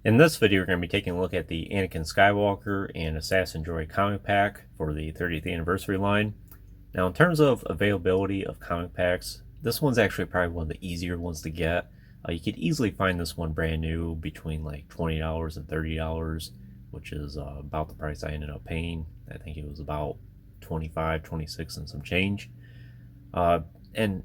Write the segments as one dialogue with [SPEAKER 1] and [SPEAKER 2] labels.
[SPEAKER 1] In this video, we're going to be taking a look at the Anakin Skywalker and Assassin Droid comic pack for the 30th anniversary line. Now, in terms of availability of comic packs, this one's actually probably one of the easier ones to get. You could easily find this one brand new between like $20 and $30, which is about the price I ended up paying. I think it was about 25, 26 and some change. And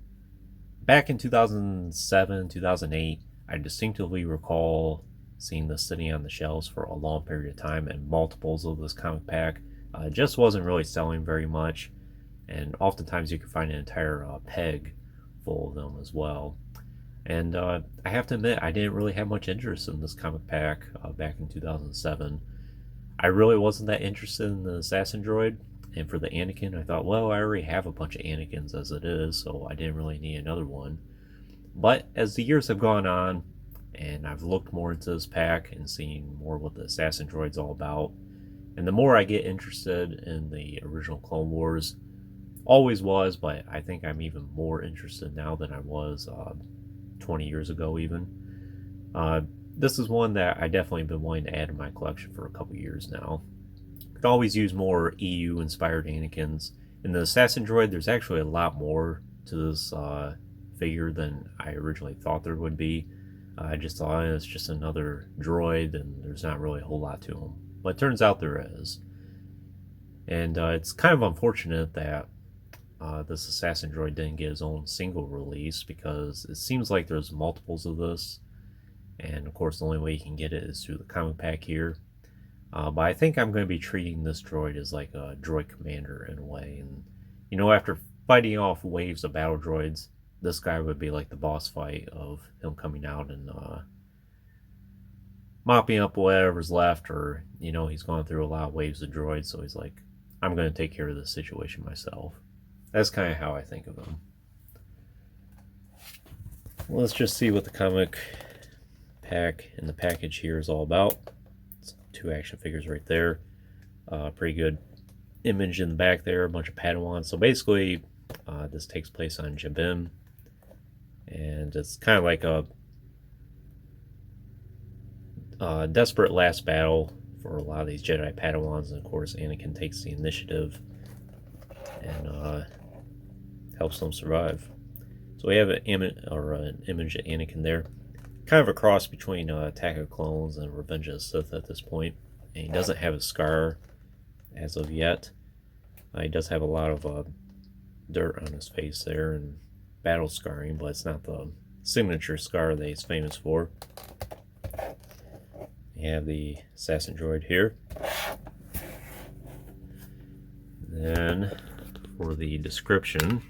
[SPEAKER 1] back in 2007, 2008, I distinctively recall seeing this sitting on the shelves for a long period of time, and multiples of this comic pack just wasn't really selling very much, and oftentimes you could find an entire peg full of them as well. And I have to admit, I didn't really have much interest in this comic pack back in 2007. I really wasn't that interested in the Assassin Droid, and for the Anakin, I thought, well, I already have a bunch of Anakins as it is, so I didn't really need another one. But as the years have gone on, and I've looked more into this pack and seen more what the Assassin Droid's all about, and the more I get interested in the original Clone Wars, always was, but I think I'm even more interested now than I was 20 years ago even. This is one that I definitely been wanting to add to my collection for a couple years now. Could always use more EU inspired Anakins. In the Assassin Droid, there's actually a lot more to this figure than I originally thought there would be. I just thought it's just another droid and there's not really a whole lot to him. But it turns out there is. And it's kind of unfortunate that this Assassin Droid didn't get his own single release, because it seems like there's multiples of this. And of course the only way you can get it is through the comic pack here. But I think I'm going to be treating this droid as like a droid commander in a way. And you know, after fighting off waves of battle droids, this guy would be like the boss fight of him coming out and mopping up whatever's left, or you know, he's gone through a lot of waves of droids, so he's like, I'm going to take care of this situation myself. That's kind of how I think of him. Let's just see what the comic pack and the package here is all about. It's 2 action figures right there. Pretty good image in the back there, a bunch of Padawans. So basically, this takes place on Jabim. And it's kind of like a desperate last battle for a lot of these Jedi Padawans, and of course Anakin takes the initiative and helps them survive. So we have an image of Anakin there, kind of a cross between Attack of Clones and Revenge of the Sith at this point. And he doesn't have a scar as of yet. He does have a lot of dirt on his face there and battle scarring, but it's not the signature scar that he's famous for. You have the Assassin Droid here. Then, for the description,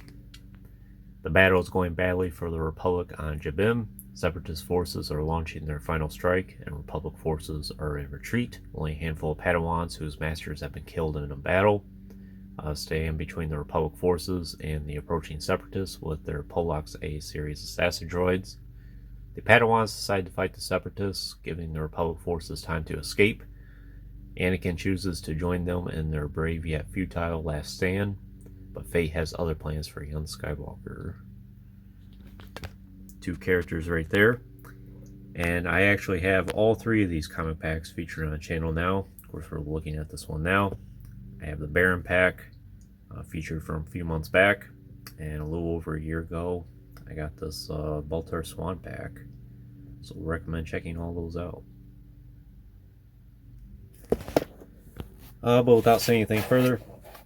[SPEAKER 1] the battle is going badly for the Republic on Jabim. Separatist forces are launching their final strike, and Republic forces are in retreat. Only a handful of Padawans whose masters have been killed in a battle stay in between the Republic forces and the approaching Separatists with their Pollux A series assassin droids. The Padawans decide to fight the Separatists, giving the Republic forces time to escape. Anakin chooses to join them in their brave yet futile last stand, but fate has other plans for young Skywalker. 2 characters right there. And I actually have all 3 of these comic packs featured on the channel now. Of course, we're looking at this one now. I have the Baron pack, featured from a few months back, and a little over a year ago I got this Baltar Swan pack, so recommend checking all those out. But without saying anything further,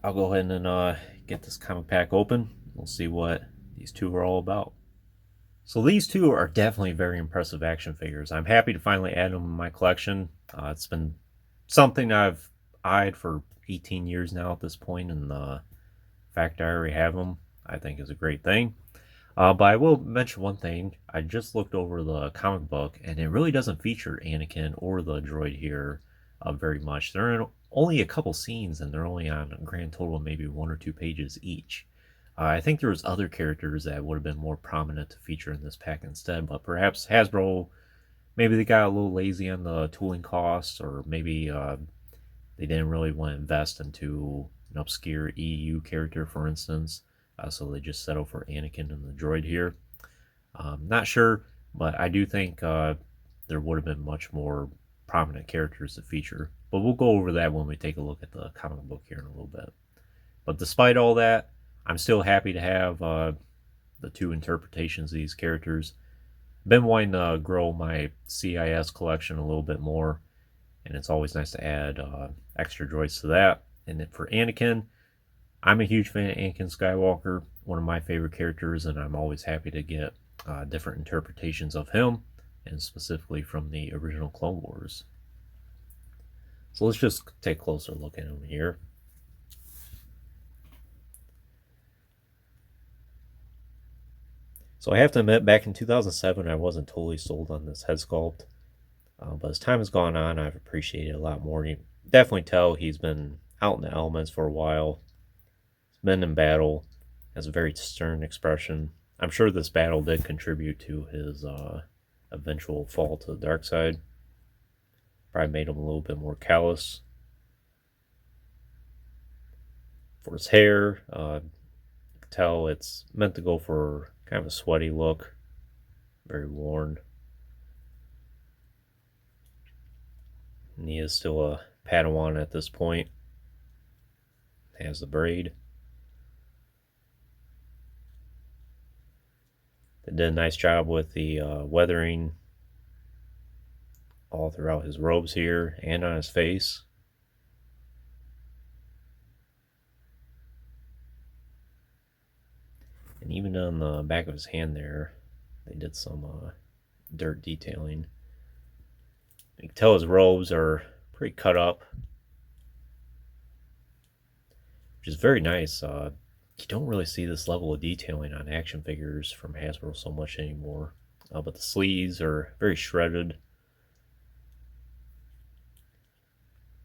[SPEAKER 1] I'll go ahead and get this comic pack open. We'll see what these 2 are all about. So these 2 are definitely very impressive action figures. I'm happy to finally add them in my collection. It's been something I've eyed for 18 years now at this point, and the fact I already have them, I think, is a great thing. But I will mention one thing. I just looked over the comic book, and it really doesn't feature Anakin or the droid here very much. They're in only a couple scenes, and they're only on a grand total of maybe 1 or 2 pages each. I think there was other characters that would have been more prominent to feature in this pack instead, but perhaps Hasbro, maybe they got a little lazy on the tooling costs, or maybe they didn't really want to invest into an obscure EU character, for instance, so they just settled for Anakin and the droid here. Not sure, but I do think there would have been much more prominent characters to feature. But we'll go over that when we take a look at the comic book here in a little bit. But despite all that, I'm still happy to have the two interpretations of these characters. Been wanting to grow my CIS collection a little bit more, and it's always nice to add extra droids to that. And then for Anakin, I'm a huge fan of Anakin Skywalker, one of my favorite characters, and I'm always happy to get different interpretations of him, and specifically from the original Clone Wars. So let's just take a closer look at him here. So I have to admit, back in 2007, I wasn't totally sold on this head sculpt. But as time has gone on, I've appreciated it a lot more. You definitely tell he's been out in the elements for a while. He's been in battle, has a very stern expression. I'm sure this battle did contribute to his eventual fall to the dark side. Probably made him a little bit more callous. For his hair, you can tell it's meant to go for kind of a sweaty look, very worn. And he is still a Padawan at this point. Has the braid. They did a nice job with the weathering all throughout his robes here and on his face. And even on the back of his hand there, they did some dirt detailing. You can tell his robes are pretty cut up, which is very nice. You don't really see this level of detailing on action figures from Hasbro so much anymore. But the sleeves are very shredded.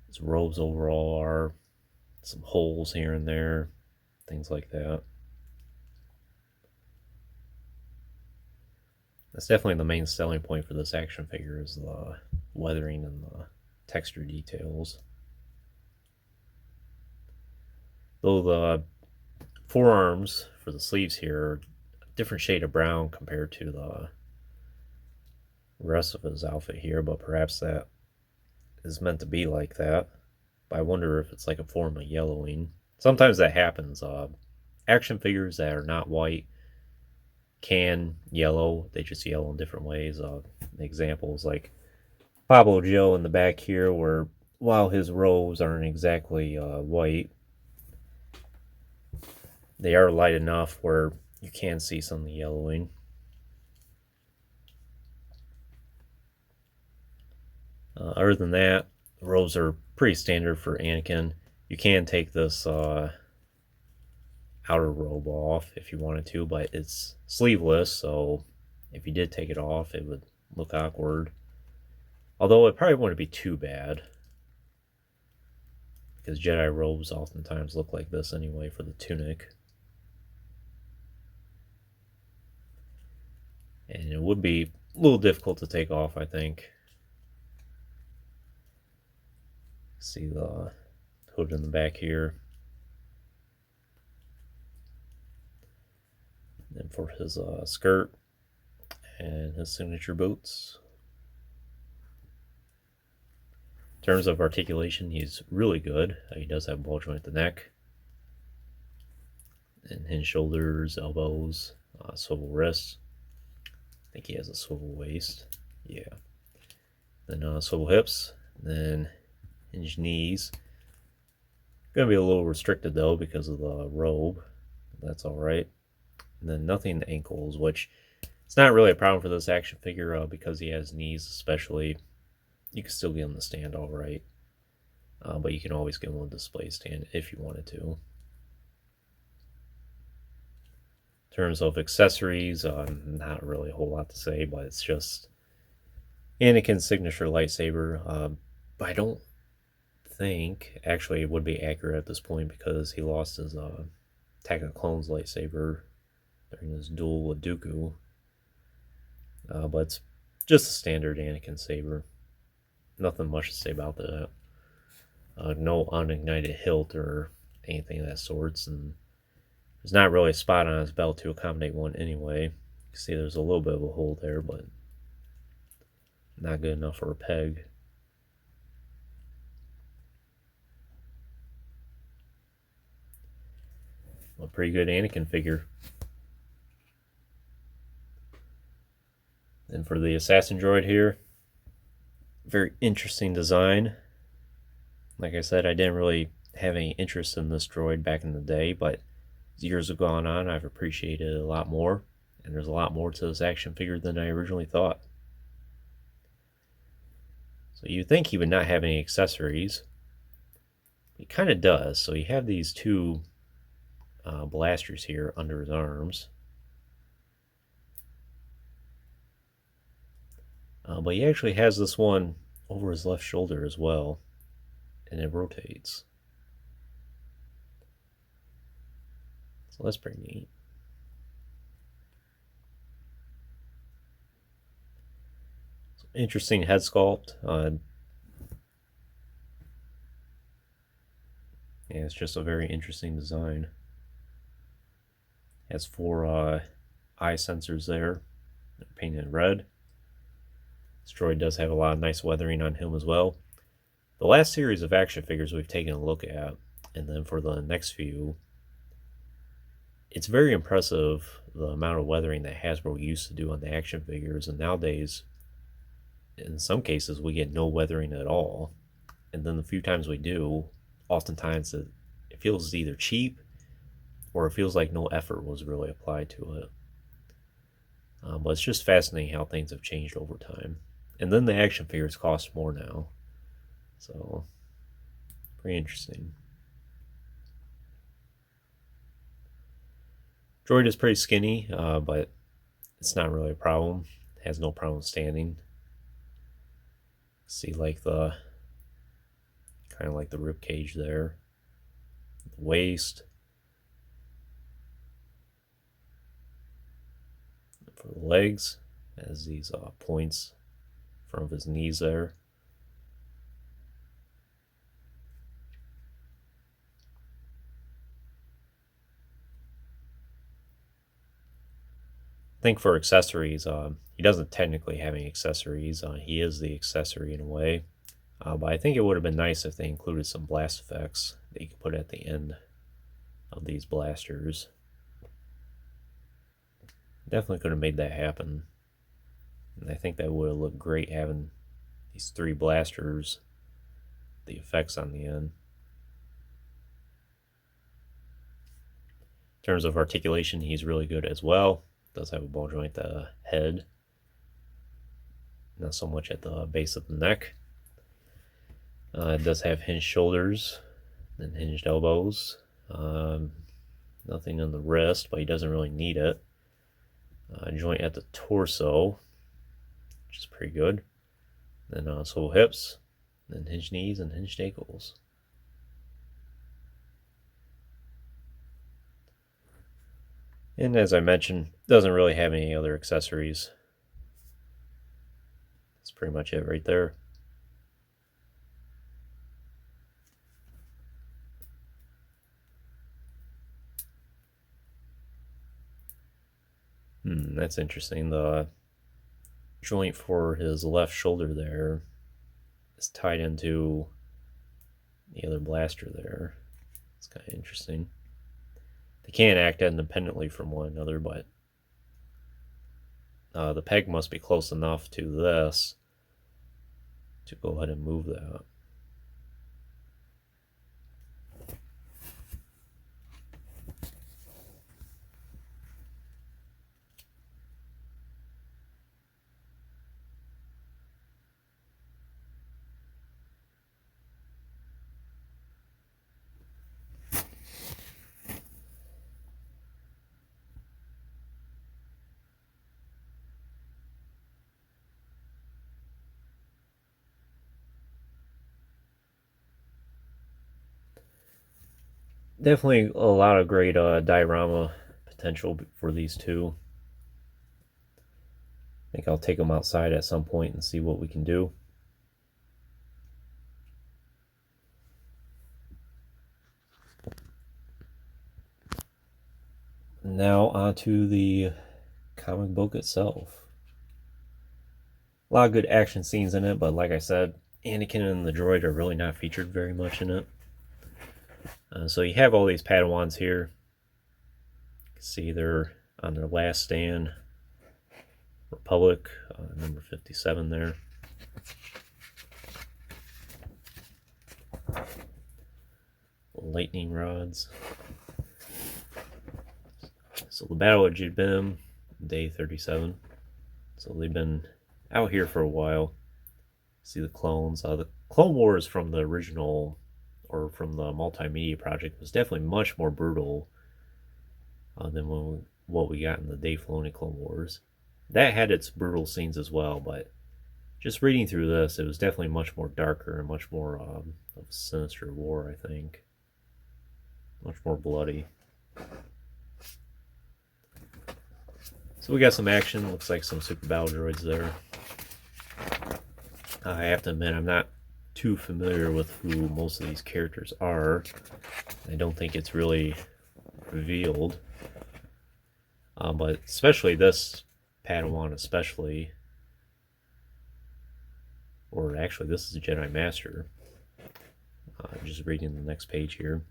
[SPEAKER 1] His robes overall are some holes here and there, things like that. That's definitely the main selling point for this action figure, is the weathering and the texture details. Though the forearms for the sleeves here are a different shade of brown compared to the rest of his outfit here, but perhaps that is meant to be like that. But I wonder if it's like a form of yellowing. Sometimes that happens. Action figures that are not white can yellow. They just yellow in different ways. Examples like Pablo Joe in the back here, where while his robes aren't exactly white, they are light enough where you can see some of the yellowing. Other than that, the robes are pretty standard for Anakin. You can take this outer robe off if you wanted to, but it's sleeveless, so if you did take it off, it would look awkward. Although it probably wouldn't be too bad, because Jedi robes oftentimes look like this anyway for the tunic. And it would be a little difficult to take off, I think. See the hood in the back here. And for his skirt and his signature boots. In terms of articulation, he's really good. He does have ball joint at the neck. And hinged shoulders, elbows, swivel wrists. I think he has a swivel waist. Yeah. Then swivel hips. Then hinged knees. Gonna be a little restricted though because of the robe. That's alright. And then nothing in the ankles, which it's not really a problem for this action figure because he has knees especially. You can still get him to stand alright. But you can always get him on display stand if you wanted to. In terms of accessories, not really a whole lot to say, but it's just Anakin's signature lightsaber. But I don't think, actually it would be accurate at this point because he lost his Attack of the Clones lightsaber during his duel with Dooku. But it's just a standard Anakin saber. Nothing much to say about that. No unignited hilt or anything of that sorts, and there's not really a spot on his belt to accommodate one anyway. You can see there's a little bit of a hole there, but not good enough for a peg. a pretty good Anakin figure. And for the assassin droid here, very interesting design. Like I said, I didn't really have any interest in this droid back in the day, but as years have gone on, I've appreciated it a lot more, and there's a lot more to this action figure than I originally thought. So you'd think he would not have any accessories. He kind of does. So you have these two blasters here under his arms. But he actually has this one over his left shoulder as well, and it rotates. So that's pretty neat. So interesting head sculpt. Yeah, it's just a very interesting design. It has 4 eye sensors there, painted red. This droid does have a lot of nice weathering on him as well. The last series of action figures we've taken a look at, and then for the next few, it's very impressive the amount of weathering that Hasbro used to do on the action figures, and nowadays, in some cases, we get no weathering at all. And then the few times we do, oftentimes it feels either cheap or it feels like no effort was really applied to it. But it's just fascinating how things have changed over time. And then the action figures cost more now. So, pretty interesting. Droid is pretty skinny, but it's not really a problem. It has no problem standing. See, like the kind of like the rib cage there, the waist. For the legs, has these points in front of his knees there. I think for accessories, he doesn't technically have any accessories. He is the accessory in a way. But I think it would have been nice if they included some blast effects that you could put at the end of these blasters. Definitely could have made that happen. And I think that would have looked great having these 3 blasters, the effects on the end. In terms of articulation, he's really good as well. Does have a ball joint at the head, not so much at the base of the neck. It does have hinged shoulders and hinged elbows. Nothing on the wrist, but he doesn't really need it. Joint at the torso, which is pretty good. Then swivel hips, then hinged knees and hinged ankles. And as I mentioned, doesn't really have any other accessories. That's pretty much it right there. That's interesting. The joint for his left shoulder there is tied into the other blaster there. It's kind of interesting. They can't act independently from one another, but the peg must be close enough to this to go ahead and move that. Definitely a lot of great diorama potential for these two. I think I'll take them outside at some point and see what we can do. Now onto the comic book itself. A lot of good action scenes in it, but like I said, Anakin and the droid are really not featured very much in it. So you have all these Padawans here. see they're on their last stand. Republic, number 57 there. Lightning rods. So the Battle of Jibim, day 37. So they've been out here for a while. See the clones. The Clone Wars from the original, or from the multimedia project, was definitely much more brutal than what we got in the Dave Filoni Clone Wars. That had its brutal scenes as well, but just reading through this, it was definitely much more darker and much more of a sinister war, I think. Much more bloody. So we got some action. Looks like some super battle droids there. I have to admit, I'm not too familiar with who most of these characters are. I don't think it's really revealed. But especially this Padawan, especially. Or actually, this is a Jedi Master. Just reading the next page here.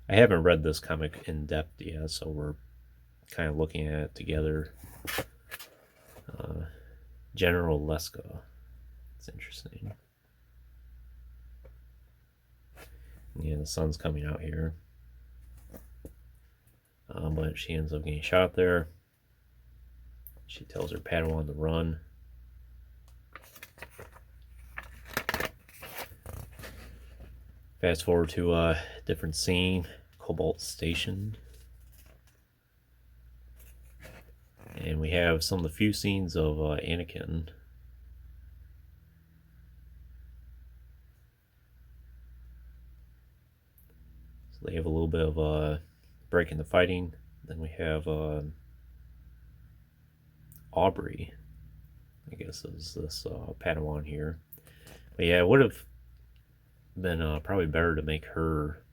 [SPEAKER 1] I haven't read this comic in depth yet, so we're kind of looking at it together. General Leska. It's interesting. Yeah, the sun's coming out here. But she ends up getting shot there. She tells her Padawan to run. Fast forward to a different scene. Cobalt Station. And we have some of the few scenes of Anakin. So they have a little bit of break in the fighting. Then we have Aubrey, I guess is this Padawan here. But yeah, it would have been probably better to make her,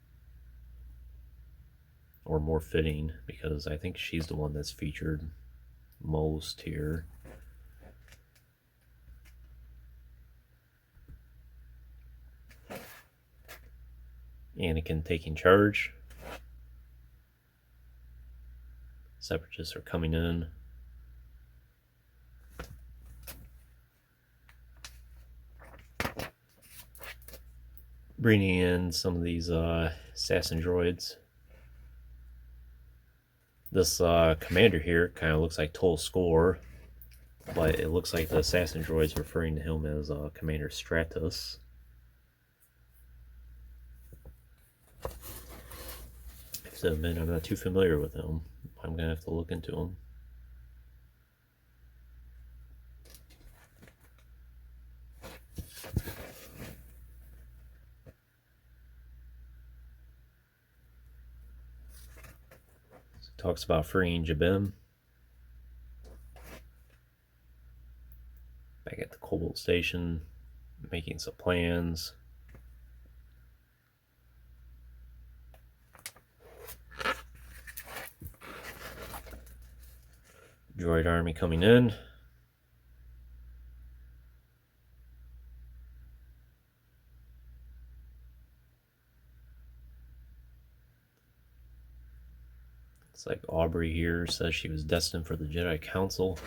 [SPEAKER 1] or more fitting, because I think she's the one that's featured most here. Anakin taking charge. Separatists are coming in. Bringing in some of these assassin droids. This commander here kind of looks like Toll Score, but it looks like the assassin droid's referring to him as Commander Stratus. I have to admit, I'm not too familiar with him. I'm going to have to look into him. Talks about freeing Jabim. Back at the Cobalt Station, making some plans. Droid army coming in. It's like Aubrey here says she was destined for the Jedi Council.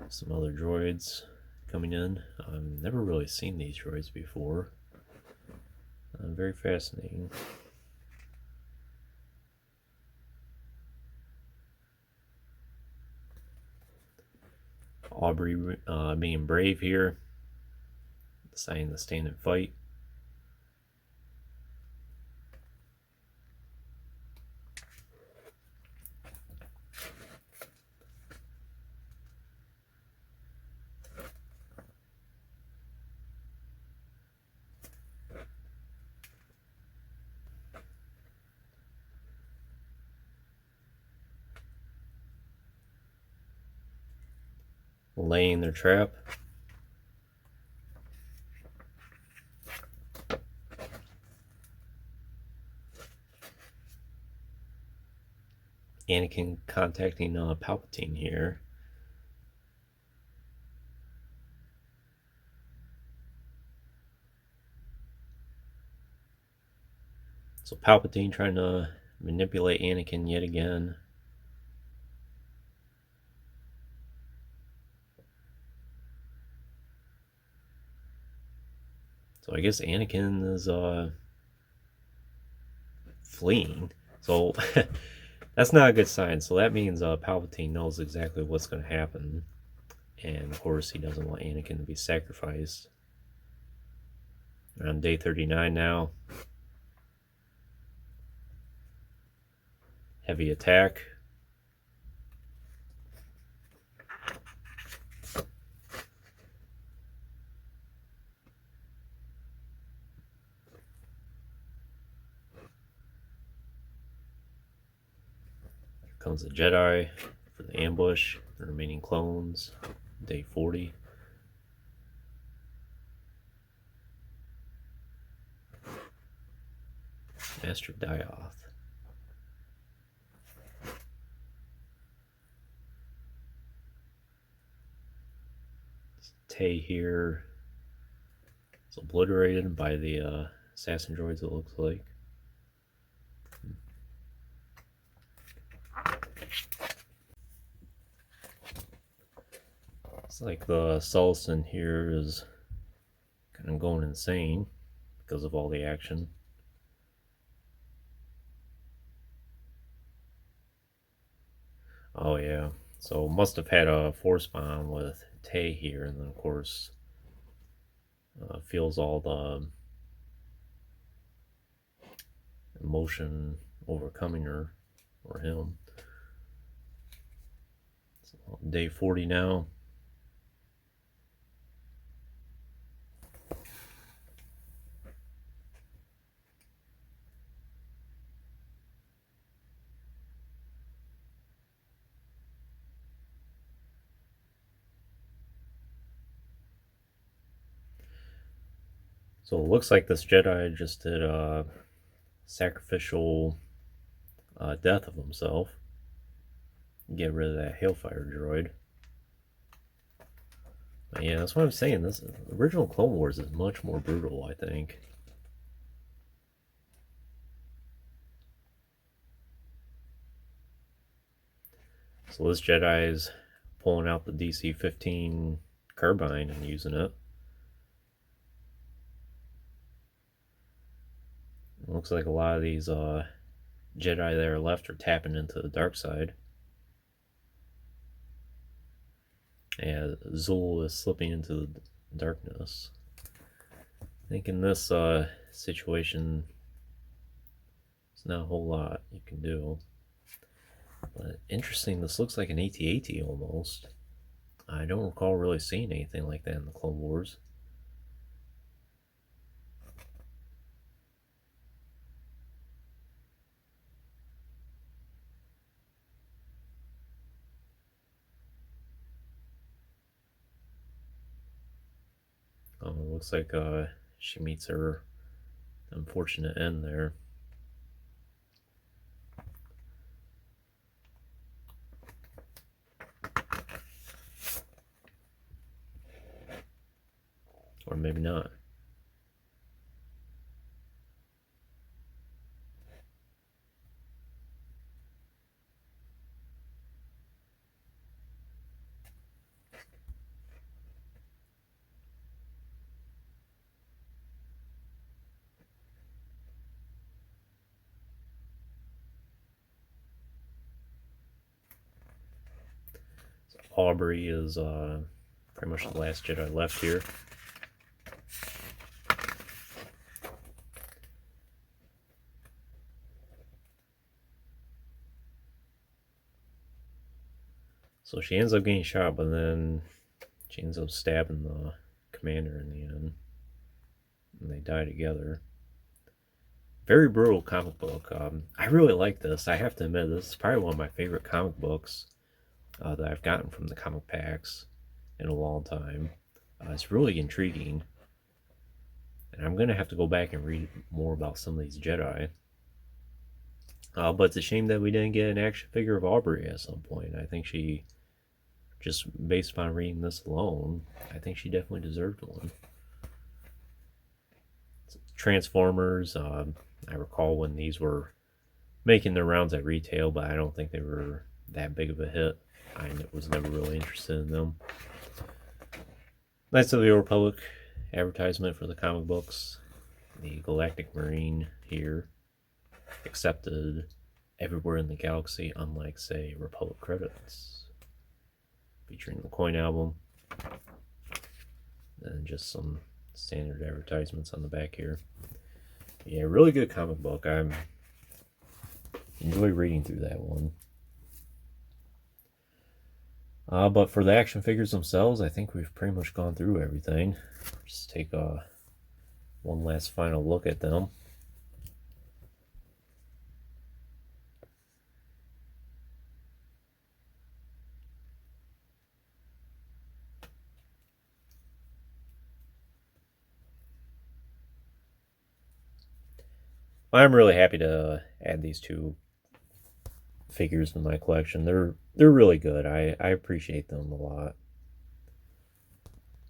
[SPEAKER 1] Some other droids coming in. I've never really seen these droids before. Very fascinating. Aubrey being brave here, deciding to stand and fight. Laying their trap. Anakin contacting Palpatine here. So Palpatine trying to manipulate Anakin yet again. So I guess Anakin is fleeing. So that's not a good sign. So that means Palpatine knows exactly what's going to happen. And of course, he doesn't want Anakin to be sacrificed. We're on day 39 now. Heavy attack. Here comes the Jedi for the ambush. The remaining clones. Day 40. Master Dioth. Tay here is obliterated by the assassin droids, it looks like. It's like the Sultan here is kind of going insane because of all the action. Oh yeah, so must have had a force bomb with Tay here, and then of course feels all the emotion overcoming her or him. So, day 40 now. So it looks like this Jedi just did a sacrificial death of himself. Get rid of that Hailfire droid. But yeah, that's what I'm saying. This original Clone Wars is much more brutal, I think. So this Jedi is pulling out the DC-15 carbine and using it. It looks like a lot of these Jedi that are left are tapping into the dark side. And Zul is slipping into the darkness. I think in this situation, there's not a whole lot you can do. But interesting, this looks like an AT-AT almost. I don't recall really seeing anything like that in the Clone Wars. Looks like she meets her unfortunate end there. Or maybe not. So Aubrey is pretty much the last Jedi left here. So she ends up getting shot, but then she ends up stabbing the commander in the end. And they die together. Very brutal comic book. I really like this. I have to admit, this is probably one of my favorite comic books that I've gotten from the comic packs in a long time. It's really intriguing. And I'm going to have to go back and read more about some of these Jedi. But it's a shame that we didn't get an action figure of Aubrey at some point. I think she, just based upon reading this alone, I think she definitely deserved one. Transformers, I recall when these were making their rounds at retail, but I don't think they were that big of a hit. I was never really interested in them. Knights of the Old Republic advertisement for the comic books. The Galactic Marine here, accepted everywhere in the galaxy, unlike, say, Republic credits. Featuring the coin album. And just some standard advertisements on the back here. Yeah, really good comic book. I enjoy reading through that one. But for the action figures themselves, I think we've pretty much gone through everything. Just take one last final look at them. I'm really happy to add these two figures in my collection. They're really good. I appreciate them a lot.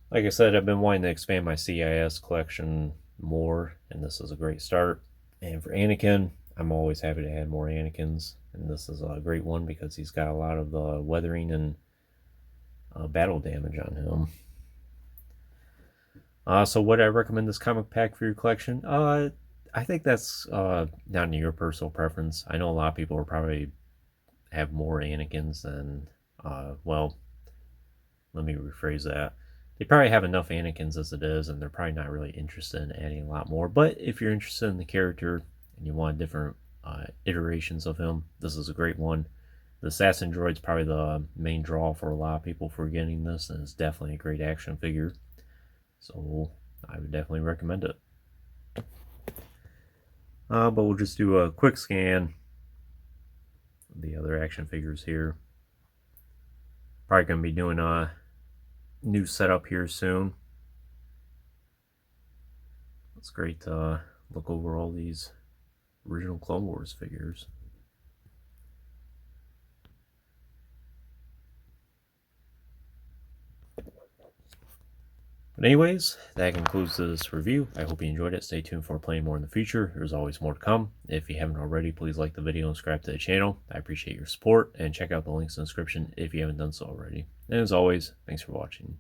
[SPEAKER 1] Like I said, I've been wanting to expand my CIS collection more, and this is a great start. And for Anakin, I'm always happy to add more Anakins, and this is a great one because he's got a lot of weathering and battle damage on him. So would I recommend this comic pack for your collection? I think that's down to your personal preference. I know a lot of people will probably have more Anakins than, well, let me rephrase that. They probably have enough Anakins as it is, and they're probably not really interested in adding a lot more. But if you're interested in the character and you want different iterations of him, this is a great one. The Assassin Droid's probably the main draw for a lot of people for getting this, and it's definitely a great action figure. So I would definitely recommend it. But we'll just do a quick scan of the other action figures here. Probably going to be doing a new setup here soon. It's great to look over all these original Clone Wars figures. But anyways, that concludes this review. I hope you enjoyed it. Stay tuned for playing more in the future. There's always more to come. If you haven't already, please like the video and subscribe to the channel. I appreciate your support, and check out the links in the description if you haven't done so already. And as always, thanks for watching.